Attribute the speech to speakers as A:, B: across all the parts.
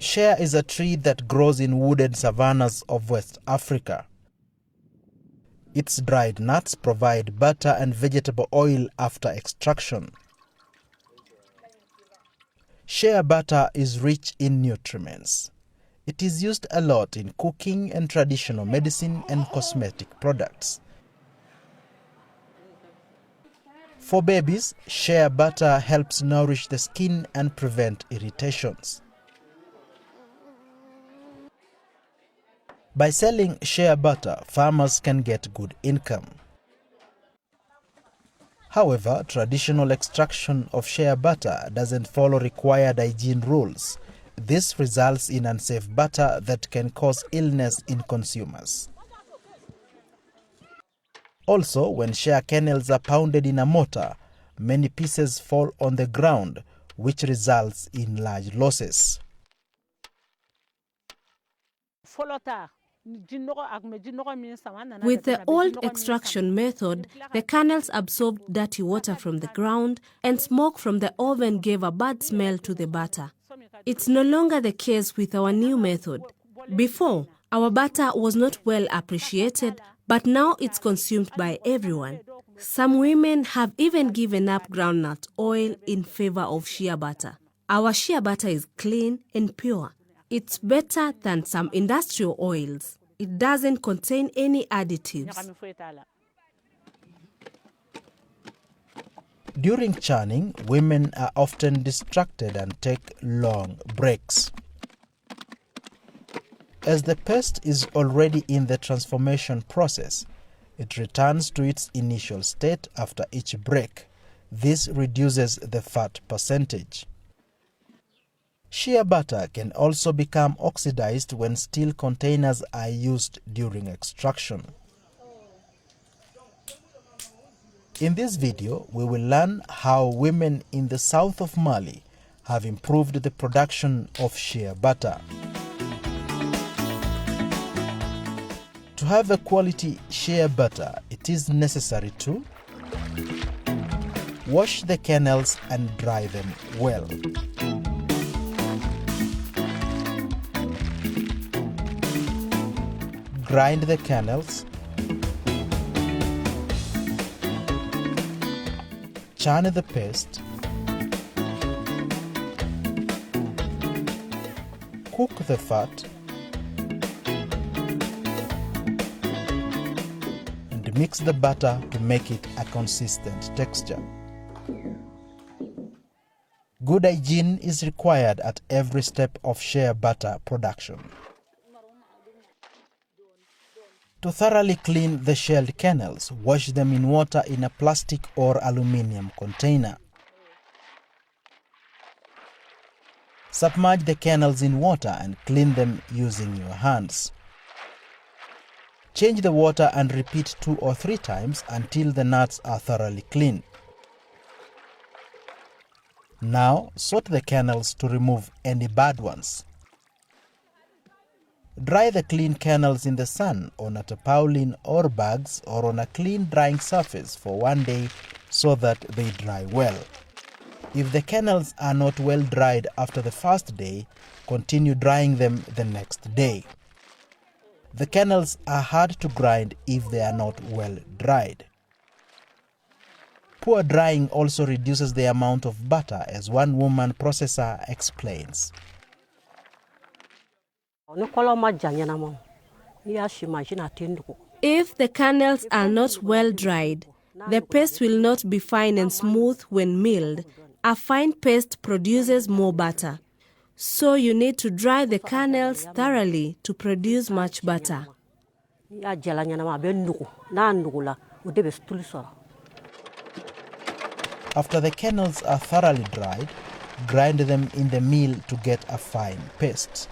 A: Shea is a tree that grows in wooded savannas of West Africa. Its dried nuts provide butter and vegetable oil after extraction. Shea butter is rich in nutrients. It is used a lot in cooking and traditional medicine and cosmetic products. For babies, shea butter helps nourish the skin and prevent irritations. By selling shea butter, farmers can get good income. However, traditional extraction of shea butter doesn't follow required hygiene rules. This results in unsafe butter that can cause illness in consumers. Also, when shea kernels are pounded in a mortar, many pieces fall on the ground, which results in large losses.
B: With the old extraction method, the kernels absorbed dirty water from the ground, and smoke from the oven gave a bad smell to the butter. It's no longer the case with our new method. Before, our butter was not well appreciated, but now it's consumed by everyone. Some women have even given up groundnut oil in favor of shea butter. Our shea butter is clean and pure. It's better than some industrial oils. It doesn't contain any additives.
A: During churning, women are often distracted and take long breaks. As the paste is already in the transformation process, it returns to its initial state after each break. This reduces the fat percentage. Shea butter can also become oxidized when steel containers are used during extraction. In this video, we will learn how women in the south of Mali have improved the production of shea butter. To have a quality shea butter, it is necessary to wash the kernels and dry them well. Grind the kernels. Churn the paste. Cook the fat. And mix the butter to make it a consistent texture. Good hygiene is required at every step of shea butter production. To thoroughly clean the shelled kernels, wash them in water in a plastic or aluminum container. Submerge the kernels in water and clean them using your hands. Change the water and repeat 2 or 3 times until the nuts are thoroughly clean. Now, sort the kernels to remove any bad ones. Dry the clean kernels in the sun on a tarpaulin or bags or on a clean drying surface for 1 day so that they dry well. If the kernels are not well dried after the first day, continue drying them the next day. The kernels are hard to grind if they are not well dried. Poor drying also reduces the amount of butter, as one woman processor explains.
B: If the kernels are not well dried, the paste will not be fine and smooth when milled. A fine paste produces more butter. So you need to dry the kernels thoroughly to produce much butter.
A: After the kernels are thoroughly dried, grind them in the mill to get a fine paste.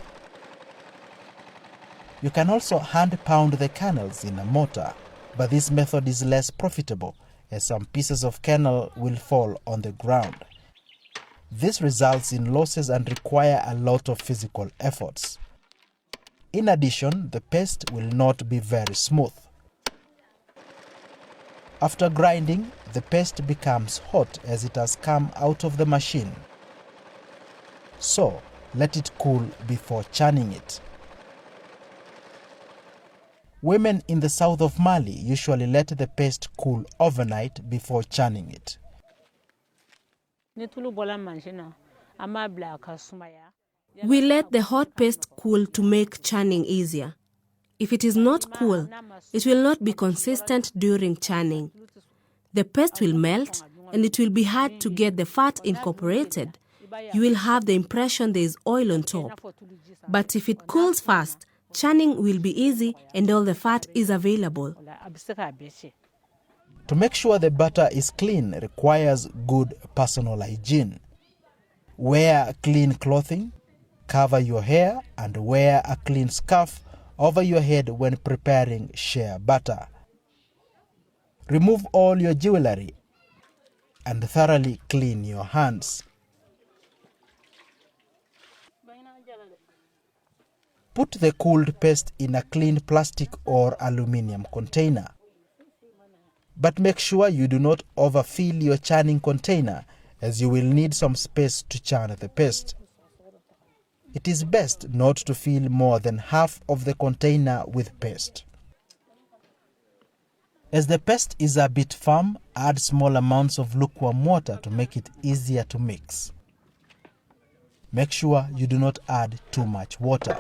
A: You can also hand pound the kernels in a mortar, but this method is less profitable as some pieces of kernel will fall on the ground. This results in losses and require a lot of physical efforts. In addition, the paste will not be very smooth. After grinding, the paste becomes hot as it has come out of the machine. So, Let it cool before churning it. Women in the south of Mali usually let the paste cool overnight before churning it.
B: We let the hot paste cool to make churning easier. If it is not cool, it will not be consistent during churning. The paste will melt and it will be hard to get the fat incorporated. You will have the impression there is oil on top. But if it cools fast, churning will be easy and all the fat is available.
A: To make sure the butter is clean requires good personal hygiene. Wear clean clothing, cover your hair, and wear a clean scarf over your head when preparing Shea butter. Remove all your jewelry and thoroughly clean your hands. Put the cooled paste in a clean plastic or aluminum container. But make sure you do not overfill your churning container, as you will need some space to churn the paste. It is best not to fill more than half of the container with paste. As the paste is a bit firm, add small amounts of lukewarm water to make it easier to mix. Make sure you do not add too much water.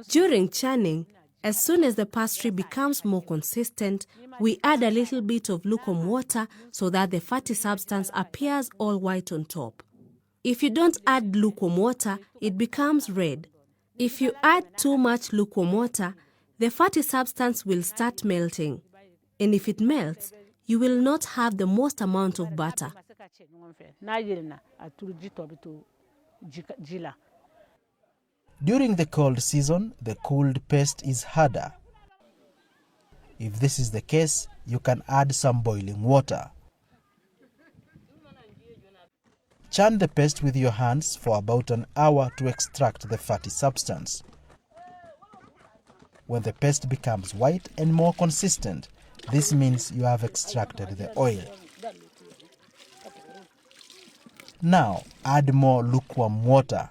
B: During churning, as soon as the pastry becomes more consistent, we add a little bit of lukewarm water so that the fatty substance appears all white on top. If you don't add lukewarm water, it becomes red. If you add too much lukewarm water, the fatty substance will start melting. And if it melts, you will not have the most amount of butter.
A: During the cold season, the cooled paste is harder. If this is the case, you can add some boiling water. Churn the paste with your hands for about an hour to extract the fatty substance. When the paste becomes white and more consistent, this means you have extracted the oil. Now, add more lukewarm water.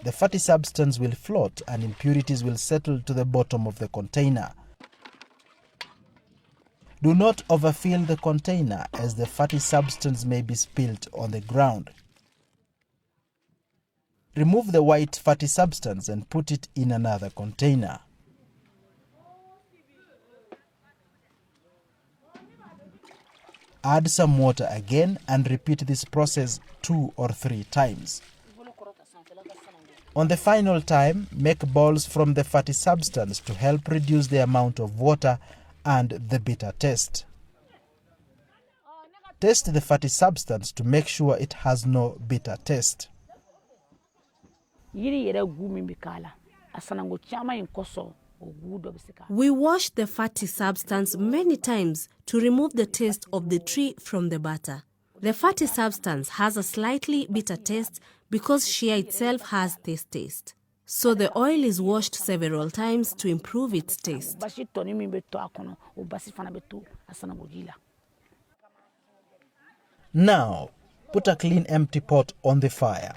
A: The fatty substance will float and impurities will settle to the bottom of the container. Do not overfill the container, as the fatty substance may be spilled on the ground. Remove the white fatty substance and put it in another container. Add some water again and repeat this process 2 or 3 times. On the final time, make balls from the fatty substance to help reduce the amount of water and the bitter taste. Taste the fatty substance to make sure it has no bitter taste.
B: We wash the fatty substance many times to remove the taste of the tree from the butter. The fatty substance has a slightly bitter taste because Shea itself has this taste. So the oil is washed several times to improve its taste.
A: Now, put a clean empty pot on the fire.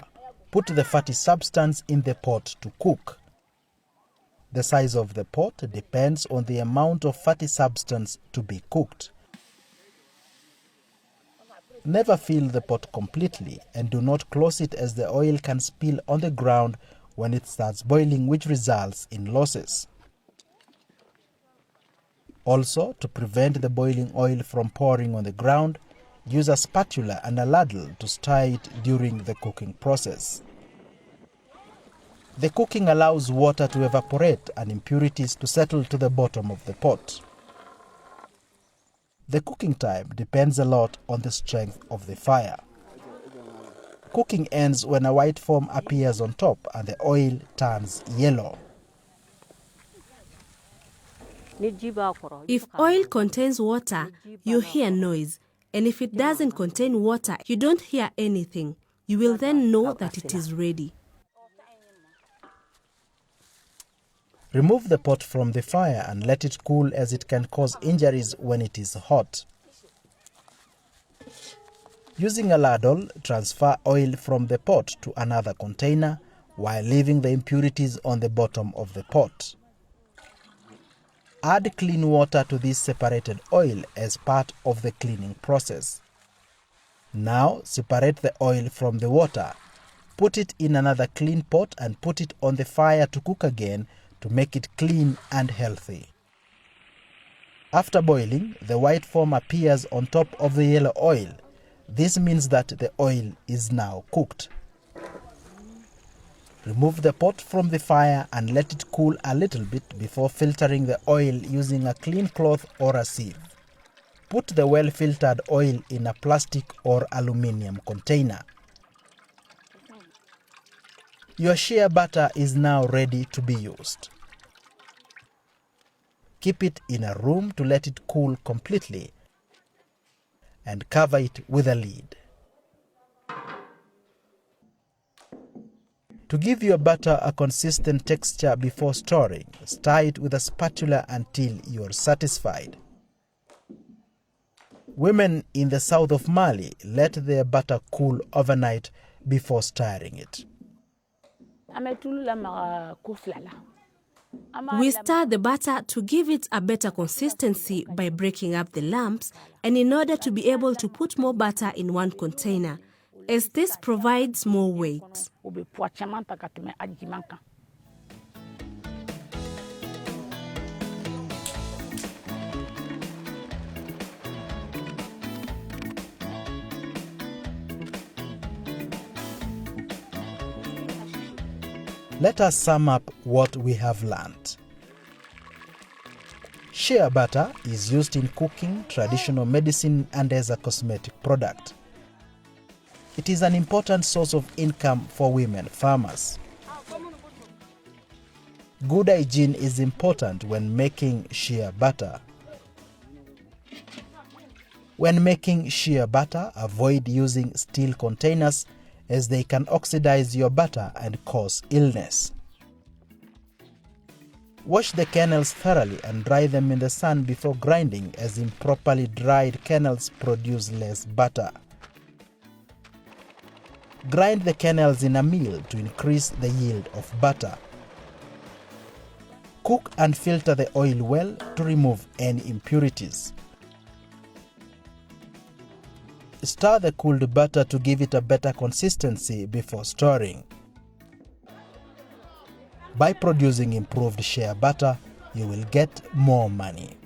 A: Put the fatty substance in the pot to cook. The size of the pot depends on the amount of fatty substance to be cooked. Never fill the pot completely and do not close it, as the oil can spill on the ground when it starts boiling, which results in losses. Also, to prevent the boiling oil from pouring on the ground, use a spatula and a ladle to stir it during the cooking process. The cooking allows water to evaporate and impurities to settle to the bottom of the pot. The cooking time depends a lot on the strength of the fire. Cooking ends when a white foam appears on top and the oil turns yellow.
B: If oil contains water, you hear noise. And if it doesn't contain water, you don't hear anything. You will then know that it is ready.
A: Remove the pot from the fire and let it cool, as it can cause injuries when it is hot. Using a ladle, transfer oil from the pot to another container while leaving the impurities on the bottom of the pot. Add clean water to this separated oil as part of the cleaning process. Now separate the oil from the water. Put it in another clean pot and put it on the fire to cook again to make it clean and healthy. After boiling, the white foam appears on top of the yellow oil. This means that the oil is now cooked. Remove the pot from the fire and let it cool a little bit before filtering the oil using a clean cloth or a sieve. Put the well-filtered oil in a plastic or aluminum container. Your shea butter is now ready to be used. Keep it in a room to let it cool completely and cover it with a lid. To give your butter a consistent texture before storing, stir it with a spatula until you are satisfied. Women in the south of Mali let their butter cool overnight before stirring it.
B: We stir the butter to give it a better consistency by breaking up the lumps, and in order to be able to put more butter in one container, as this provides more weight.
A: Let us sum up what we have learned. Shea butter is used in cooking, traditional medicine, and as a cosmetic product. It is an important source of income for women farmers. Good hygiene is important when making shea butter. When making shea butter, avoid using steel containers, as they can oxidize your butter and cause illness. Wash the kernels thoroughly and dry them in the sun before grinding, as improperly dried kernels produce less butter. Grind the kernels in a mill to increase the yield of butter. Cook and filter the oil well to remove any impurities. Stir the cooled butter to give it a better consistency before storing. By producing improved shea butter, you will get more money.